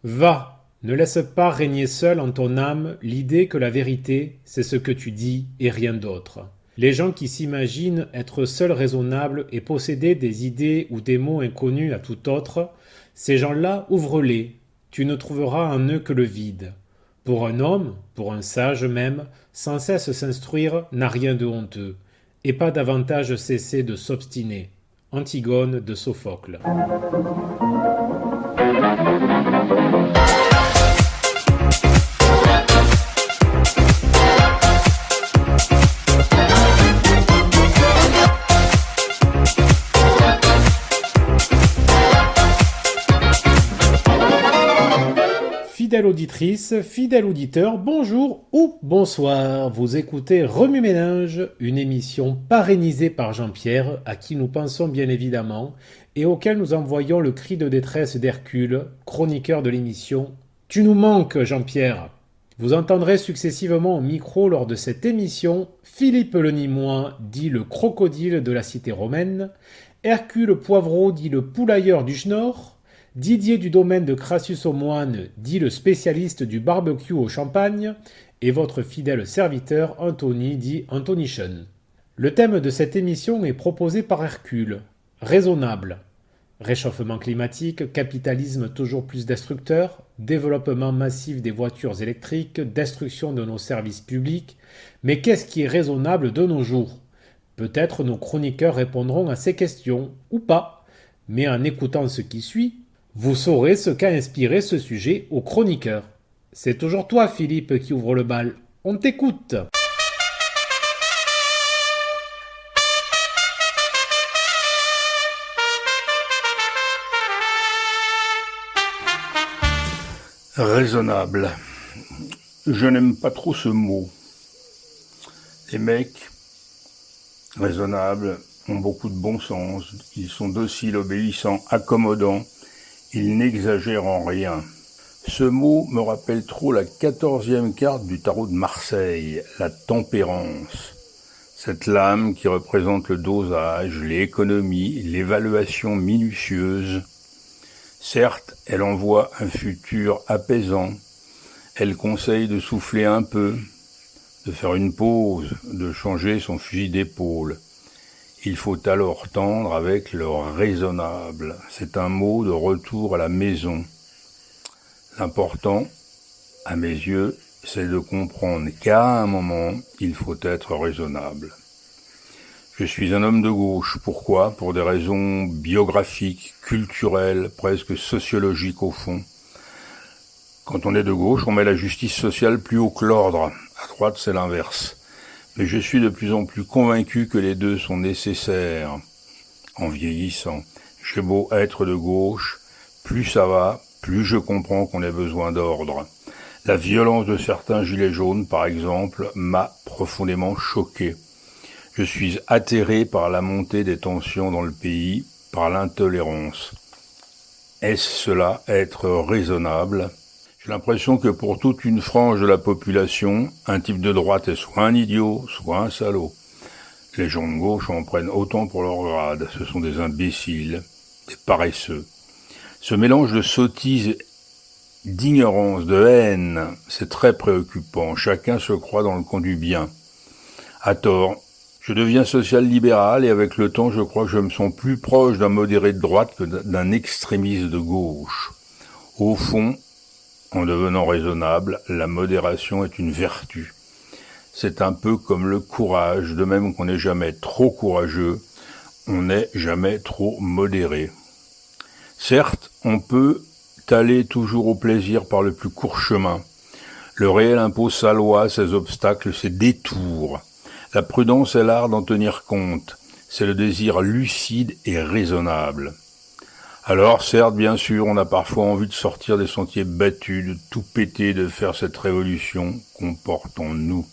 Va, ne laisse pas régner seule en ton âme l'idée que la vérité, c'est ce que tu dis et rien d'autre. Les gens qui s'imaginent être seuls raisonnables et posséder des idées ou des mots inconnus à tout autre, ces gens-là, ouvre-les. Tu ne trouveras en eux que le vide. Pour un homme, pour un sage même, sans cesse s'instruire n'a rien de honteux, et pas davantage cesser de s'obstiner. Antigone de Sophocle. Fidèle auditrice, fidèle auditeur, bonjour ou bonsoir. Vous écoutez Remue-Ménage, une émission parrainisée par Jean-Pierre, à qui nous pensons bien évidemment, et auquel nous envoyons le cri de détresse d'Hercule, chroniqueur de l'émission. Tu nous manques, Jean-Pierre. Vous entendrez successivement au micro lors de cette émission Philippe le Nîmois, dit le crocodile de la cité romaine, Hercule Poivreau, dit le poulailleur du Schnorr, Didier du domaine de Crassus aux Moines, dit le spécialiste du barbecue au champagne, et votre fidèle serviteur Anthony, dit Anthonychen. Le thème de cette émission est proposé par Hercule. Raisonnable. Réchauffement climatique, capitalisme toujours plus destructeur, développement massif des voitures électriques, destruction de nos services publics. Mais qu'est-ce qui est raisonnable de nos jours? Peut-être nos chroniqueurs répondront à ces questions, ou pas. Mais en écoutant ce qui suit, vous saurez ce qu'a inspiré ce sujet aux chroniqueurs. C'est toujours toi, Philippe, qui ouvre le bal. On t'écoute. Raisonnable. Je n'aime pas trop ce mot. Les mecs raisonnables ont beaucoup de bon sens. Ils sont dociles, obéissants, accommodants. Ils n'exagèrent en rien. Ce mot me rappelle trop la 14e carte du tarot de Marseille, la tempérance. Cette lame qui représente le dosage, l'économie, l'évaluation minutieuse. Certes, elle envoie un futur apaisant. Elle conseille de souffler un peu, de faire une pause, de changer son fusil d'épaule. Il faut alors tendre avec le raisonnable. C'est un mot de retour à la maison. L'important, à mes yeux, c'est de comprendre qu'à un moment, il faut être raisonnable. Je suis un homme de gauche. Pourquoi? Pour des raisons biographiques, culturelles, presque sociologiques au fond. Quand on est de gauche, on met la justice sociale plus haut que l'ordre. À droite, c'est l'inverse. Mais je suis de plus en plus convaincu que les deux sont nécessaires. En vieillissant, j'ai beau être de gauche, plus ça va, plus je comprends qu'on ait besoin d'ordre. La violence de certains gilets jaunes, par exemple, m'a profondément choqué. Je suis atterré par la montée des tensions dans le pays, par l'intolérance. Est-ce cela être raisonnable ? J'ai l'impression que pour toute une frange de la population, un type de droite est soit un idiot, soit un salaud. Les gens de gauche en prennent autant pour leur grade. Ce sont des imbéciles, des paresseux. Ce mélange de sottise, d'ignorance, de haine, c'est très préoccupant. Chacun se croit dans le camp du bien. À tort, je deviens social-libéral et avec le temps, je crois que je me sens plus proche d'un modéré de droite que d'un extrémiste de gauche. Au fond, en devenant raisonnable, la modération est une vertu. C'est un peu comme le courage, de même qu'on n'est jamais trop courageux, on n'est jamais trop modéré. Certes, on peut aller toujours au plaisir par le plus court chemin. Le réel impose sa loi, ses obstacles, ses détours. La prudence est l'art d'en tenir compte. C'est le désir lucide et raisonnable. Alors, certes, bien sûr, on a parfois envie de sortir des sentiers battus, de tout péter, de faire cette révolution qu'on porte en nous.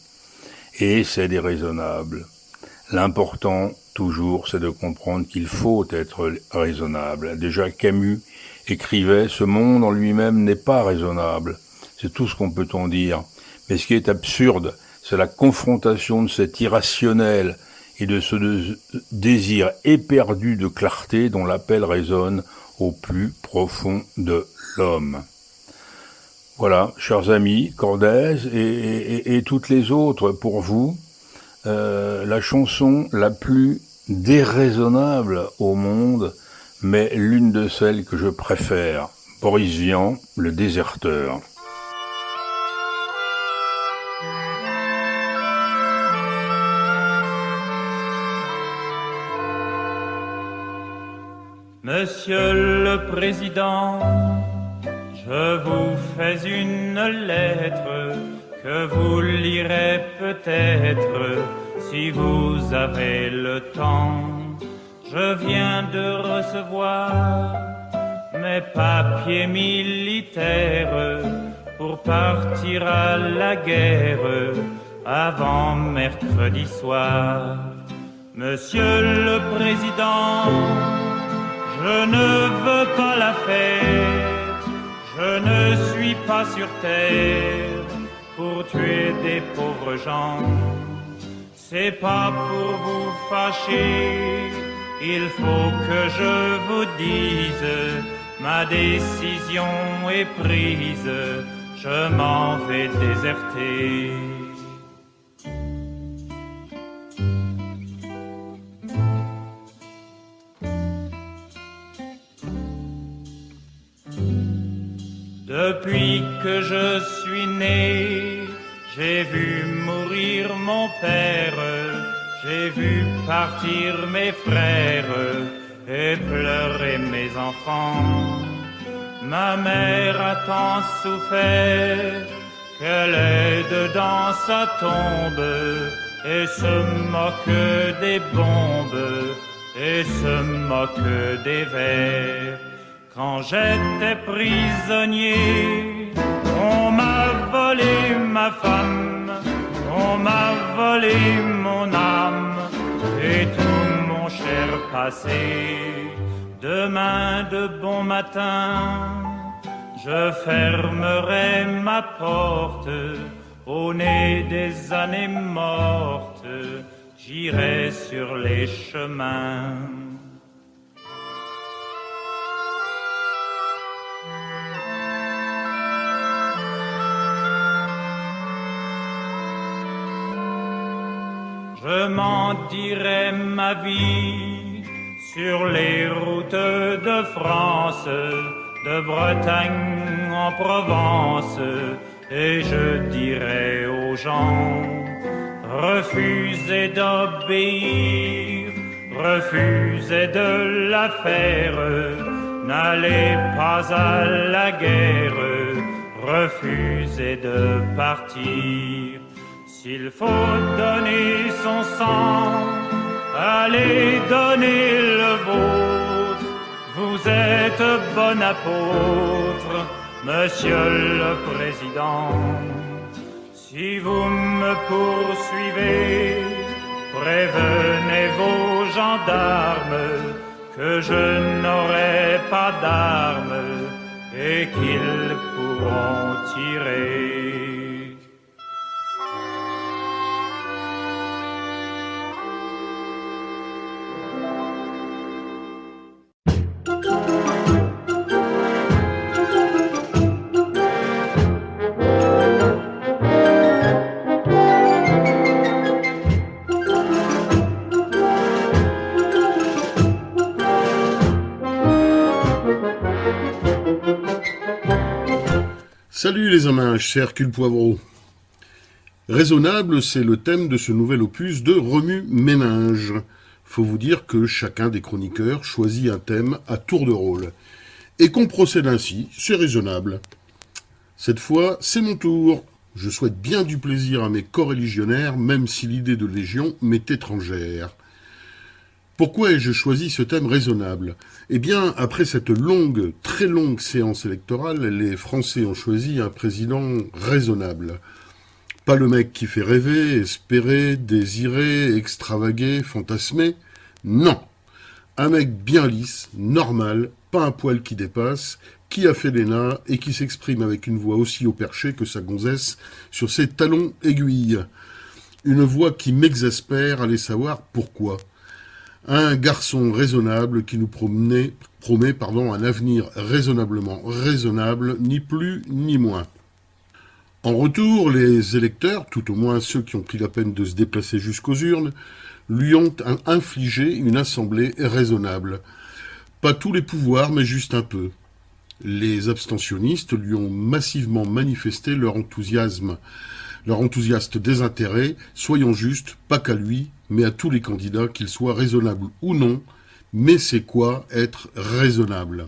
Et c'est déraisonnable. L'important, toujours, c'est de comprendre qu'il faut être raisonnable. Déjà, Camus écrivait « Ce monde en lui-même n'est pas raisonnable ». C'est tout ce qu'on peut en dire. Mais ce qui est absurde, c'est la confrontation de cet irrationnel et de ce désir éperdu de clarté dont l'appel résonne au plus profond de l'homme. Voilà, chers amis, Cordes et toutes les autres, pour vous, la chanson la plus déraisonnable au monde, mais l'une de celles que je préfère. Boris Vian, Le Déserteur. Monsieur le Président, je vous fais une lettre que vous lirez peut-être si vous avez le temps. Je viens de recevoir mes papiers militaires pour partir à la guerre avant mercredi soir. Monsieur le Président, je ne veux pas la faire, je ne suis pas sur terre pour tuer des pauvres gens. C'est pas pour vous fâcher, il faut que je vous dise, ma décision est prise, je m'en vais déserter. Depuis que je suis né, j'ai vu mourir mon père, j'ai vu partir mes frères et pleurer mes enfants. Ma mère a tant souffert qu'elle est dans sa tombe et se moque des bombes et se moque des vers. Quand j'étais prisonnier, on m'a volé ma femme, on m'a volé mon âme et tout mon cher passé. Demain de bon matin, je fermerai ma porte au nez des années mortes, j'irai sur les chemins. Je m'en dirai ma vie sur les routes de France, de Bretagne en Provence, et je dirai aux gens, refusez d'obéir, refusez de la faire, n'allez pas à la guerre, refusez de partir. S'il faut donner son sang, allez donner le vôtre. Vous êtes bon apôtre, Monsieur le Président. Si vous me poursuivez, prévenez vos gendarmes que je n'aurai pas d'armes et qu'ils pourront tirer. Salut les hommages, c'est Hercule Poivreau. Raisonnable, c'est le thème de ce nouvel opus de Remue Ménage. Faut vous dire que chacun des chroniqueurs choisit un thème à tour de rôle. Et qu'on procède ainsi, c'est raisonnable. Cette fois, c'est mon tour. Je souhaite bien du plaisir à mes coreligionnaires, même si l'idée de Légion m'est étrangère. Pourquoi ai-je choisi ce thème raisonnable ? Eh bien, après cette longue, très longue séance électorale, les Français ont choisi un président raisonnable. Pas le mec qui fait rêver, espérer, désirer, extravaguer, fantasmer. Non. Un mec bien lisse, normal, pas un poil qui dépasse, qui a fait l'ENA et qui s'exprime avec une voix aussi au perché que sa gonzesse sur ses talons aiguilles. Une voix qui m'exaspère, allez savoir pourquoi. Un garçon raisonnable qui nous promet un avenir raisonnablement raisonnable, ni plus ni moins. En retour, les électeurs, tout au moins ceux qui ont pris la peine de se déplacer jusqu'aux urnes, lui ont infligé une assemblée raisonnable. Pas tous les pouvoirs, mais juste un peu. Les abstentionnistes lui ont massivement manifesté leur enthousiaste désintérêt, soyons justes, pas qu'à lui, mais à tous les candidats, qu'ils soient raisonnables ou non. Mais c'est quoi être raisonnable ?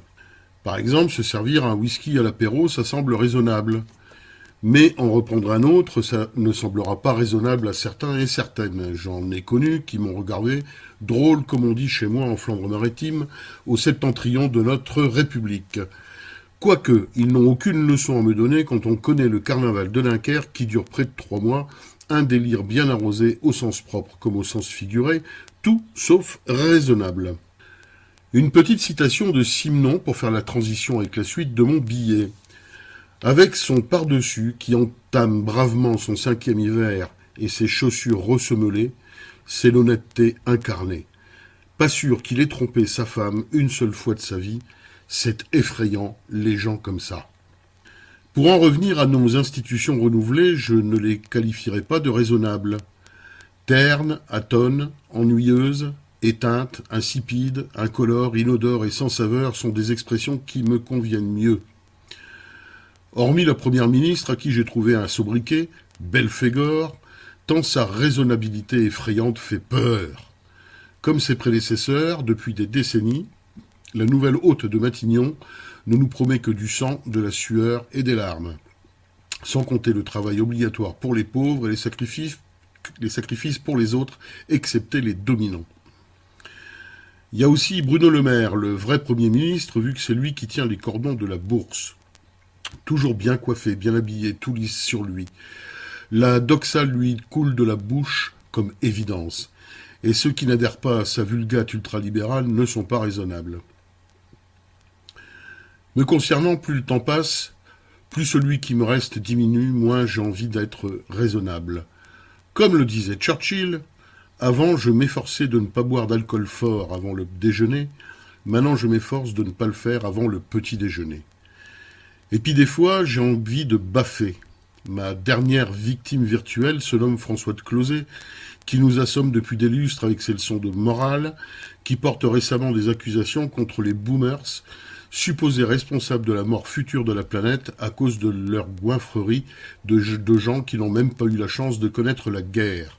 Par exemple, se servir un whisky à l'apéro, ça semble raisonnable. Mais en reprendre un autre, ça ne semblera pas raisonnable à certains et certaines. J'en ai connu qui m'ont regardé, drôle comme on dit chez moi en Flandre-Maritime, au septentrion de notre République. Quoique, ils n'ont aucune leçon à me donner quand on connaît le carnaval de Dunkerque qui dure près de 3 mois, un délire bien arrosé au sens propre comme au sens figuré, tout sauf raisonnable. Une petite citation de Simenon pour faire la transition avec la suite de mon billet. Avec son par-dessus qui entame bravement son 5e hiver et ses chaussures ressemelées, c'est l'honnêteté incarnée. Pas sûr qu'il ait trompé sa femme une seule fois de sa vie, c'est effrayant, les gens comme ça. Pour en revenir à nos institutions renouvelées, je ne les qualifierai pas de raisonnables. Ternes, atones, ennuyeuses, éteintes, insipides, incolores, inodores et sans saveur sont des expressions qui me conviennent mieux. Hormis la première ministre à qui j'ai trouvé un sobriquet, Belphégor, tant sa raisonnabilité effrayante fait peur. Comme ses prédécesseurs, depuis des décennies, la nouvelle hôte de Matignon ne nous promet que du sang, de la sueur et des larmes. Sans compter le travail obligatoire pour les pauvres et les sacrifices pour les autres, excepté les dominants. Il y a aussi Bruno Le Maire, le vrai Premier ministre, vu que c'est lui qui tient les cordons de la bourse. Toujours bien coiffé, bien habillé, tout lisse sur lui. La doxa lui coule de la bouche comme évidence. Et ceux qui n'adhèrent pas à sa vulgate ultralibérale ne sont pas raisonnables. Me concernant, plus le temps passe, plus celui qui me reste diminue, moins j'ai envie d'être raisonnable. Comme le disait Churchill, avant je m'efforçais de ne pas boire d'alcool fort avant le déjeuner, maintenant je m'efforce de ne pas le faire avant le petit déjeuner. Et puis des fois, j'ai envie de baffer. Ma dernière victime virtuelle se nomme François de Closet, qui nous assomme depuis des lustres avec ses leçons de morale, qui porte récemment des accusations contre les boomers, supposés responsables de la mort future de la planète à cause de leur goinfrerie de gens qui n'ont même pas eu la chance de connaître la guerre.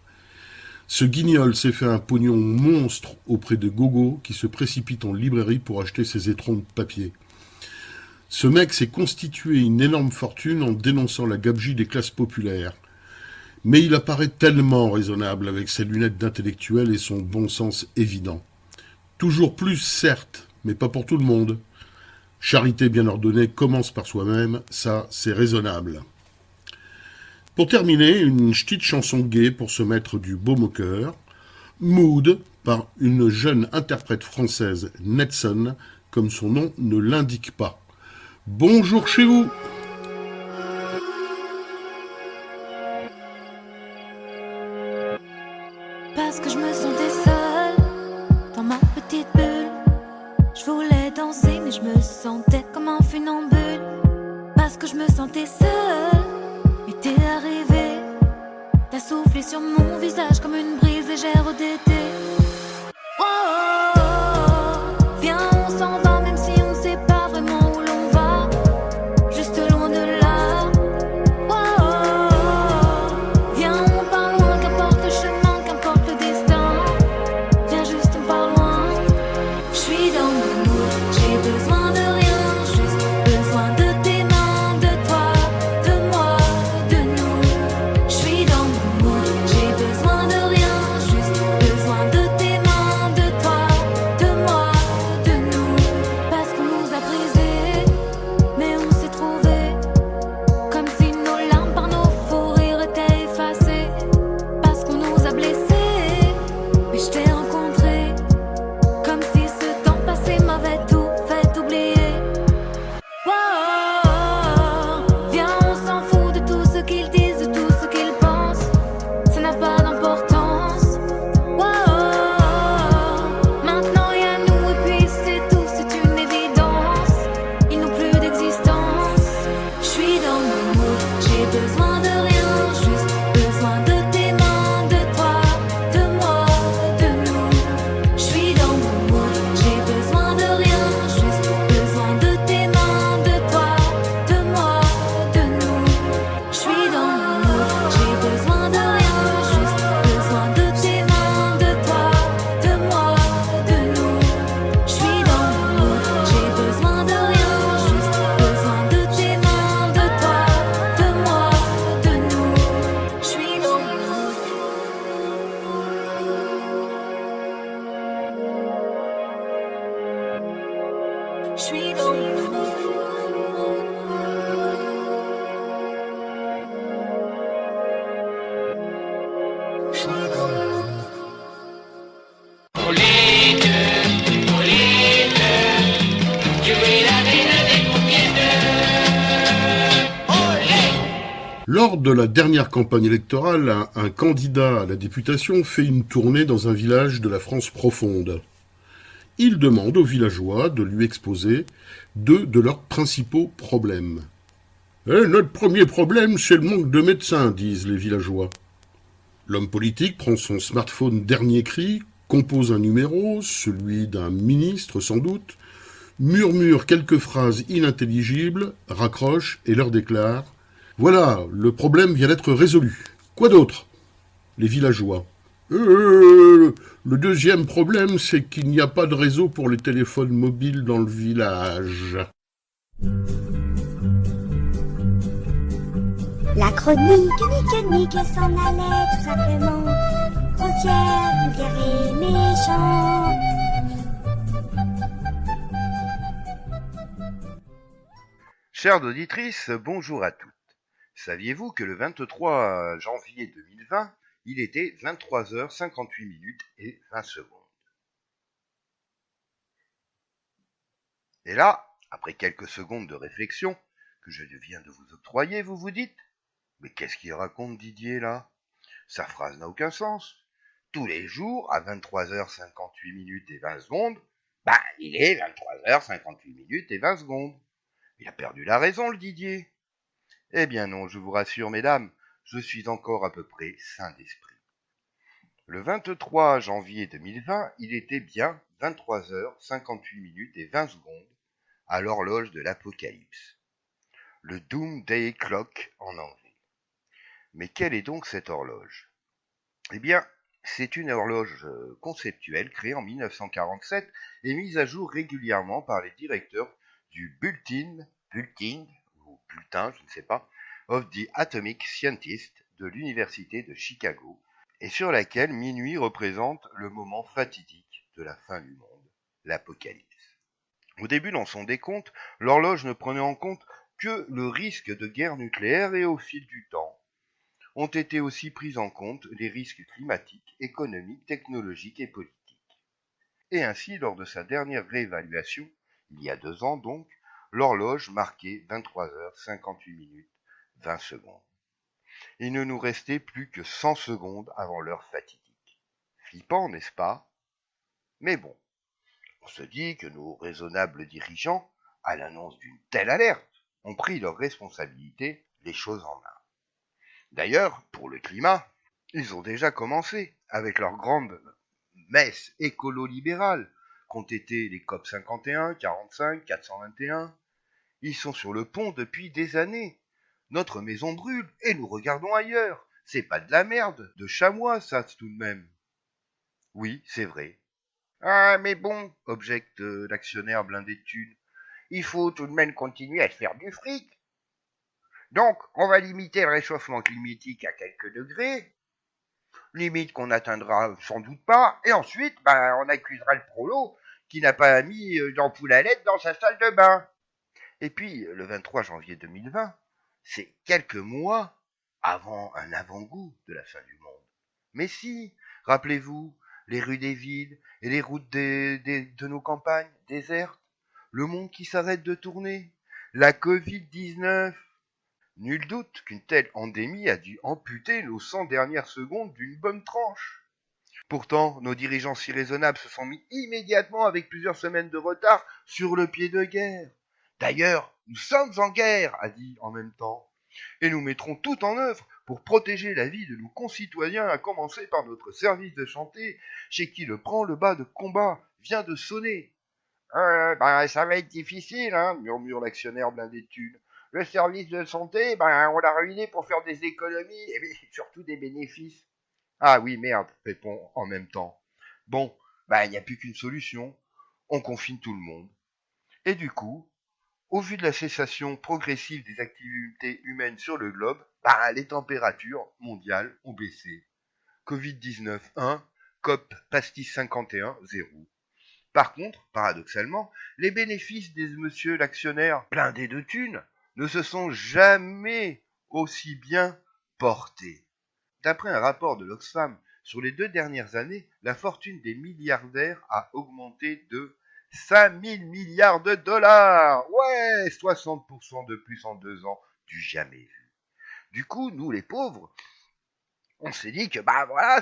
Ce guignol s'est fait un pognon monstre auprès de Gogo qui se précipite en librairie pour acheter ses étrons de papier. Ce mec s'est constitué une énorme fortune en dénonçant la gabegie des classes populaires. Mais il apparaît tellement raisonnable avec ses lunettes d'intellectuel et son bon sens évident. Toujours plus, certes, mais pas pour tout le monde. Charité bien ordonnée commence par soi-même, ça, c'est raisonnable. Pour terminer, une petite chanson gaie pour se mettre du baume au cœur. Mood, par une jeune interprète française, Netson, comme son nom ne l'indique pas. Bonjour chez vous! Parce que je me sentais seule dans ma petite bulle. Je voulais danser mais je me sentais comme un funambule. Parce que je me sentais seule, mais t'es arrivé. T'as soufflé sur mon visage comme une brise légère d'été. Oh, oh, oh, viens on s'en va même si on sait pas vraiment où l'on va. Juste loin de là. Oh, oh, oh, viens on part loin, qu'importe le chemin, qu'importe le destin. Viens juste on part loin. Je suis dans mon mood, j'ai besoin de rien, juste besoin de tes mains, de toi, de moi, de nous. Je suis dans mon mood, j'ai besoin de rien, juste besoin de J'ai besoin de rien, juste besoin de tes mains, de toi, de moi, de nous. Je suis dans mon mood. J'ai besoin de rien, juste besoin de tes mains, de toi, de moi, de nous. Je suis dans mon mood. J'ai besoin de rien, juste besoin de tes mains, de toi, de moi, de nous. Je suis dans mon mood. J'ai besoin de rien, juste besoin de tes mains, de toi, de moi, de nous. Je suis dans mon mood. Je suis dans mon mood. Je suis dans mon mood. Lors de la dernière campagne électorale, un candidat à la députation fait une tournée dans un village de la France profonde. Il demande aux villageois de lui exposer 2 de leurs principaux problèmes. « Notre premier problème, c'est le manque de médecins, disent les villageois. » L'homme politique prend son smartphone dernier cri, compose un numéro, celui d'un ministre sans doute, murmure quelques phrases inintelligibles, raccroche et leur déclare « Voilà, le problème vient d'être résolu. Quoi d'autre ?» Les villageois. Le deuxième problème, c'est qu'il n'y a pas de réseau pour les téléphones mobiles dans le village. » La chronique, nique, s'en allait tout simplement. Grossière, vulgaire et méchant. Chères auditrices, bonjour à toutes. Saviez-vous que le 23 janvier 2020, il était 23h58 et 20 secondes. Et là, après quelques secondes de réflexion que je viens de vous octroyer, vous vous dites « Mais qu'est-ce qu'il raconte Didier là ? Sa phrase n'a aucun sens. Tous les jours, à 23h58 et 20 secondes, il est 23h58 et 20 secondes. Il a perdu la raison, le Didier. » Eh bien non, je vous rassure, mesdames, je suis encore à peu près sain d'esprit. Le 23 janvier 2020, il était bien 23h58 et 20 secondes à l'horloge de l'Apocalypse. Le Doomsday Clock en anglais. Mais quelle est donc cette horloge ? Eh bien, c'est une horloge conceptuelle créée en 1947 et mise à jour régulièrement par les directeurs du Bulletin, ou bulletin, je ne sais pas, of the Atomic Scientists de l'Université de Chicago, et sur laquelle minuit représente le moment fatidique de la fin du monde, l'apocalypse. Au début, dans son décompte, l'horloge ne prenait en compte que le risque de guerre nucléaire et au fil du temps, ont été aussi pris en compte les risques climatiques, économiques, technologiques et politiques. Et ainsi, lors de sa dernière réévaluation, il y a 2 ans donc, l'horloge marquait 23h58 20 secondes. Il ne nous restait plus que 100 secondes avant l'heure fatidique. Flippant, n'est-ce pas ? Mais bon, on se dit que nos raisonnables dirigeants, à l'annonce d'une telle alerte, ont pris leurs responsabilités, les choses en main. D'ailleurs, pour le climat, ils ont déjà commencé avec leur grande messe écolo-libérale qu'ont été les COP 51, 45, 421. Ils sont sur le pont depuis des années. Notre maison brûle et nous regardons ailleurs. C'est pas de la merde, de chamois ça tout de même. Oui, c'est vrai. Ah, mais bon, objecte l'actionnaire blindé de thunes. Il faut tout de même continuer à se faire du fric. Donc, on va limiter le réchauffement climatique à quelques degrés, limite qu'on n'atteindra sans doute pas, et ensuite, on accusera le prolo qui n'a pas mis d'ampoule à LED dans sa salle de bain. Et puis, le 23 janvier 2020, c'est quelques mois avant un avant-goût de la fin du monde. Mais si, rappelez-vous, les rues des villes et les routes de nos campagnes désertes, le monde qui s'arrête de tourner, la Covid-19. Nul doute qu'une telle endémie a dû amputer nos 100 dernières secondes d'une bonne tranche. Pourtant, nos dirigeants si raisonnables se sont mis immédiatement, avec plusieurs semaines de retard, sur le pied de guerre. D'ailleurs, nous sommes en guerre, a dit en même temps. et nous mettrons tout en œuvre pour protéger la vie de nos concitoyens, à commencer par notre service de santé, chez qui le branle-bas de combat vient de sonner. Ça va être difficile, hein, murmure l'actionnaire blindé de thunes. Le service de santé, on l'a ruiné pour faire des économies, et surtout des bénéfices. Ah oui, merde, répond en même temps. Bon, il n'y a plus qu'une solution. On confine tout le monde. Et du coup, au vu de la cessation progressive des activités humaines sur le globe, les températures mondiales ont baissé. Covid-19 1, COP pastis 51 0. Par contre, paradoxalement, les bénéfices des monsieur l'actionnaire blindé de thunes ne se sont jamais aussi bien portés. D'après un rapport de l'Oxfam, sur les 2 dernières années, la fortune des milliardaires a augmenté de 5 000 milliards de dollars. Ouais, 60% de plus en 2 ans, du jamais vu. Du coup, nous les pauvres, on s'est dit que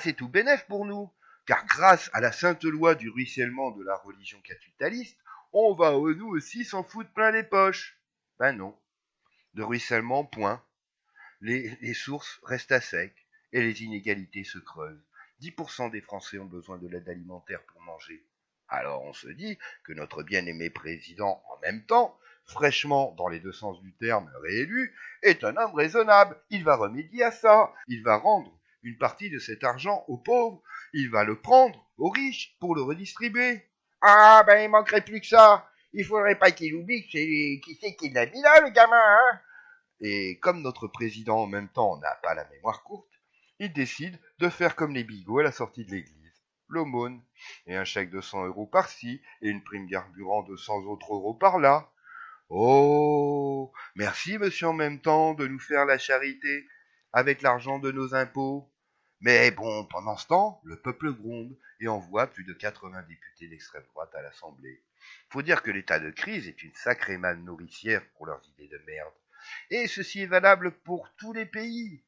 c'est tout bénef pour nous. Car grâce à la sainte loi du ruissellement de la religion capitaliste, on va nous aussi s'en foutre plein les poches. Non. De ruissellement, point. Les sources restent à sec et les inégalités se creusent. 10% des Français ont besoin de l'aide alimentaire pour manger. Alors on se dit que notre bien-aimé président, en même temps, fraîchement dans les 2 sens du terme réélu, est un homme raisonnable. Il va remédier à ça. Il va rendre une partie de cet argent aux pauvres. Il va le prendre aux riches pour le redistribuer. Il manquerait plus que ça. Il faudrait pas qu'il oublie qui c'est qui l'a mis là, le gamin, hein. Et comme notre président en même temps n'a pas la mémoire courte, il décide de faire comme les bigots à la sortie de l'église. L'aumône, et un chèque de 100 € par-ci, et une prime carburant de 100 autres € par-là. Oh, merci monsieur en même temps de nous faire la charité avec l'argent de nos impôts. Mais bon, pendant ce temps, le peuple gronde et envoie plus de 80 députés d'extrême droite à l'Assemblée. Faut dire que l'état de crise est une sacrée manne nourricière pour leurs idées de merde. Et ceci est valable pour tous les pays.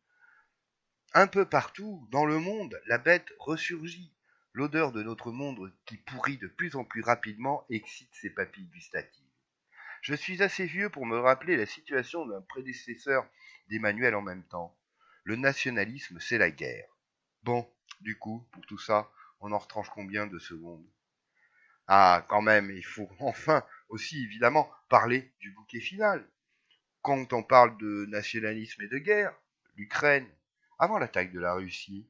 Un peu partout, dans le monde, la bête ressurgit. L'odeur de notre monde qui pourrit de plus en plus rapidement excite ses papilles gustatives. Je suis assez vieux pour me rappeler la situation d'un prédécesseur d'Emmanuel en même temps. Le nationalisme, c'est la guerre. Bon, du coup, pour tout ça, on en retranche combien de secondes? Quand même, il faut enfin aussi évidemment parler du bouquet final. Quand on parle de nationalisme et de guerre, l'Ukraine, avant l'attaque de la Russie,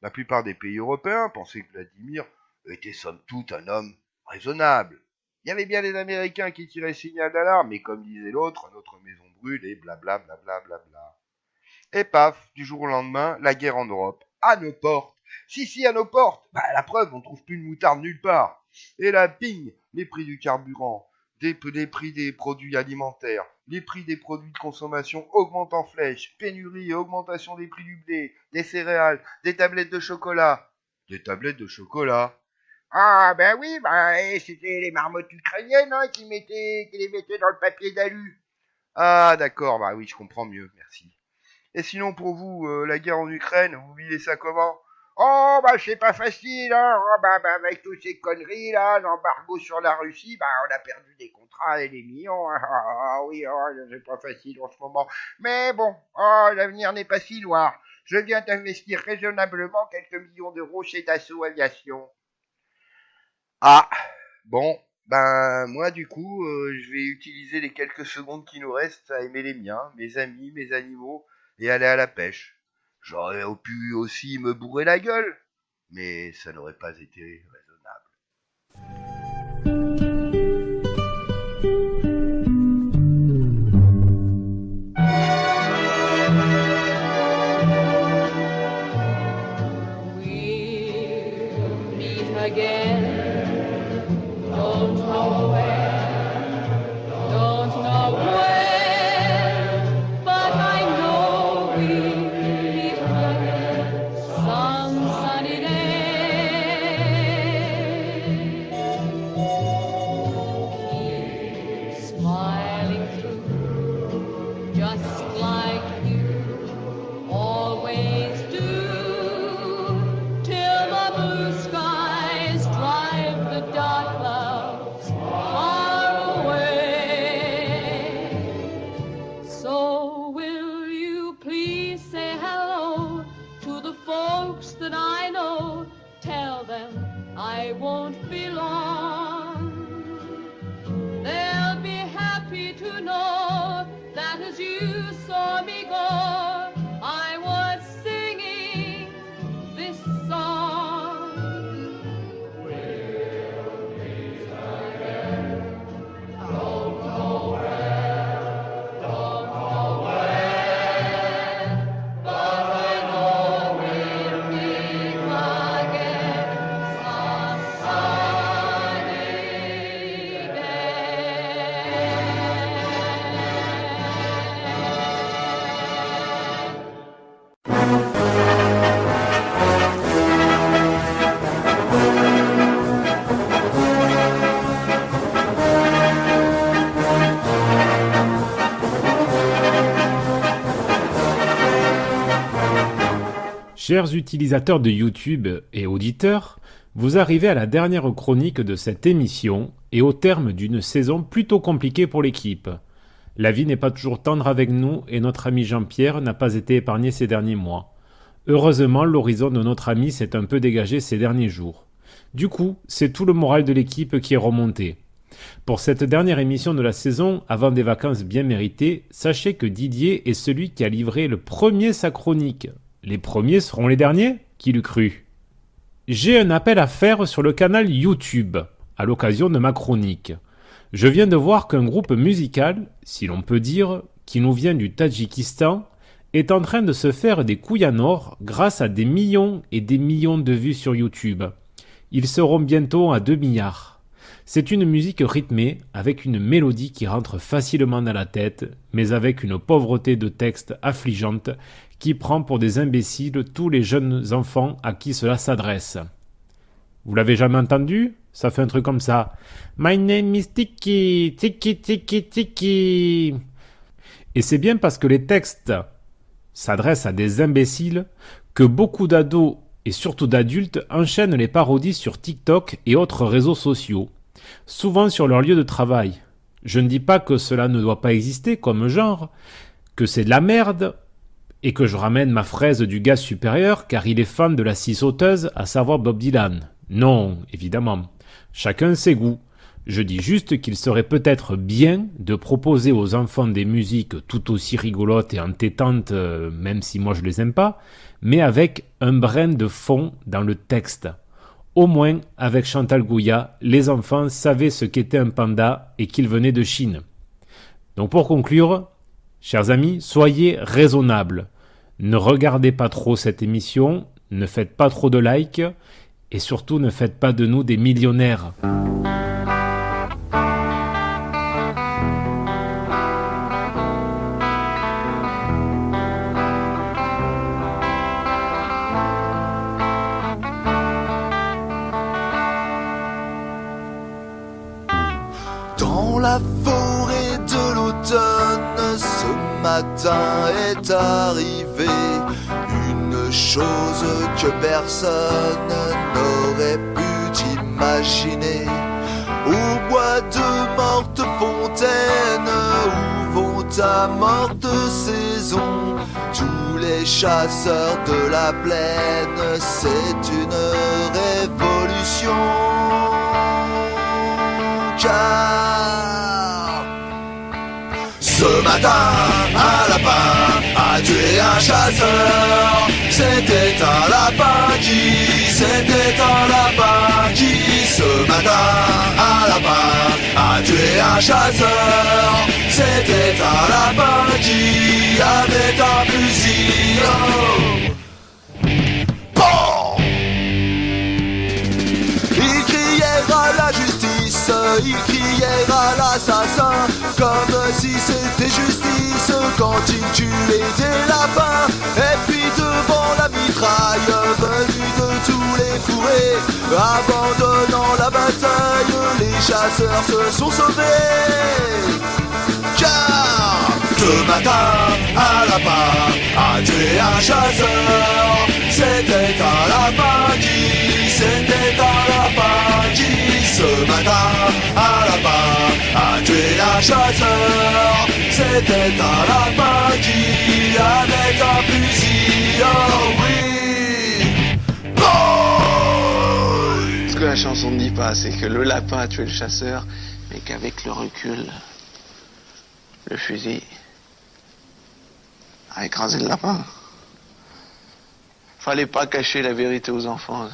la plupart des pays européens pensaient que Vladimir était somme toute un homme raisonnable. Il y avait bien les Américains qui tiraient signal d'alarme, mais comme disait l'autre, notre maison brûle et blablabla. Et paf, du jour au lendemain, la guerre en Europe, à nos portes. Si, à nos portes. La preuve, on trouve plus de moutarde nulle part. Et là, ping, les prix du carburant, les prix des produits alimentaires, les prix des produits de consommation augmentent en flèche, pénurie et augmentation des prix du blé, des céréales, des tablettes de chocolat. Des tablettes de chocolat? C'était les marmottes ukrainiennes qui les mettaient dans le papier d'alu. D'accord, oui, je comprends mieux, merci. Et sinon, pour vous, la guerre en Ukraine, vous vivez ça comment? C'est pas facile, hein. Avec toutes ces conneries, là, l'embargo sur la Russie, on a perdu des contrats et des millions. Oui, c'est pas facile en ce moment. Mais bon, l'avenir n'est pas si noir. Je viens d'investir raisonnablement quelques millions d'euros chez Dassault Aviation. Moi, du coup, je vais utiliser les quelques secondes qui nous restent à aimer les miens, mes amis, mes animaux, et aller à la pêche. J'aurais pu aussi me bourrer la gueule, mais ça n'aurait pas été raisonnable. We'll meet again. Don't know where, don't know when, but I know we'll meet again some sunny day. Keep smiling through, just like you always do, till the blue skies drive the dark clouds far away. So will you I won't be long. They'll be happy to know that as you saw me go, I was singing this song. We'll meet again. Don't know where, don't know when, but I know we'll meet again some sunny day. Chers utilisateurs de YouTube et auditeurs, vous arrivez à la dernière chronique de cette émission et au terme d'une saison plutôt compliquée pour l'équipe. La vie n'est pas toujours tendre avec nous et notre ami Jean-Pierre n'a pas été épargné ces derniers mois. Heureusement, l'horizon de notre ami s'est un peu dégagé ces derniers jours. Du coup, c'est tout le moral de l'équipe qui est remonté. Pour cette dernière émission de la saison, avant des vacances bien méritées, sachez que Didier est celui qui a livré le premier sa chronique. Les premiers seront les derniers ? Qui l'eût cru ? J'ai un appel à faire sur le canal YouTube, à l'occasion de ma chronique. Je viens de voir qu'un groupe musical, si l'on peut dire, qui nous vient du Tadjikistan, est en train de se faire des couilles en or grâce à des millions et des millions de vues sur YouTube. Ils seront bientôt à 2 milliards. C'est une musique rythmée, avec une mélodie qui rentre facilement dans la tête, mais avec une pauvreté de texte affligeante qui prend pour des imbéciles tous les jeunes enfants à qui cela s'adresse. Vous l'avez jamais entendu ? Ça fait un truc comme ça. My name is Tiki, Tiki, Tiki, Tiki. Et c'est bien parce que les textes s'adressent à des imbéciles que beaucoup d'ados et surtout d'adultes enchaînent les parodies sur TikTok et autres réseaux sociaux, souvent sur leur lieu de travail. Je ne dis pas que cela ne doit pas exister comme genre, que c'est de la merde, et que je ramène ma fraise du gaz supérieur car il est fan de la scie sauteuse, à savoir Bob Dylan. Non, évidemment. Chacun ses goûts. Je dis juste qu'il serait peut-être bien de proposer aux enfants des musiques tout aussi rigolotes et entêtantes, même si moi je les aime pas, mais avec un brin de fond dans le texte. Au moins, avec Chantal Goya, les enfants savaient ce qu'était un panda et qu'il venait de Chine. Donc pour conclure, chers amis, soyez raisonnables. Ne regardez pas trop cette émission, ne faites pas trop de likes et surtout ne faites pas de nous des millionnaires. Dans la forêt de l'automne, ce matin est arrivé une chose que personne n'aurait pu imaginer. Au bois de morte fontaine, où vont à morte saison tous les chasseurs de la plaine, c'est une révolution. Car ce matin, un lapin a tué un chasseur. C'était un lapin qui, ce matin, un lapin a tué un chasseur. C'était un lapin qui avait un fusil. Oh. Bon. Il criait à la justice, il criait à l'assassin, comme si c'était justice quand il tuait des lapins. Et puis devant la mitraille venue de tous les fourrés, abandonnant la bataille, les chasseurs se sont sauvés. Car ce matin, un lapin a tué un chasseur. C'était un lapin qui, ce matin, un lapin a tué un chasseur. C'était un lapin qui avait un fusil. Oh oui. Oh. Est-ce que la chanson qu'on ne dit pas, c'est que le lapin a tué le chasseur, mais qu'avec le recul, le fusil a écrasé le lapin. Fallait pas cacher la vérité aux enfants.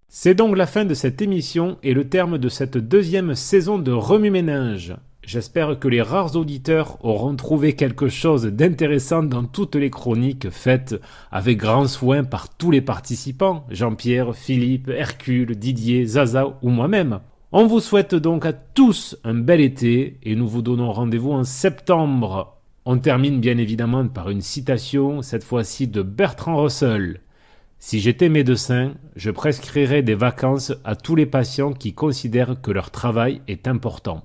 C'est donc la fin de cette émission et le terme de cette deuxième saison de Remue-Ménage. J'espère que les rares auditeurs auront trouvé quelque chose d'intéressant dans toutes les chroniques faites avec grand soin par tous les participants, Jean-Pierre, Philippe, Hercule, Didier, Zaza ou moi-même. On vous souhaite donc à tous un bel été et nous vous donnons rendez-vous en septembre. On termine bien évidemment par une citation, cette fois-ci de Bertrand Russell. « Si j'étais médecin, je prescrirais des vacances à tous les patients qui considèrent que leur travail est important. »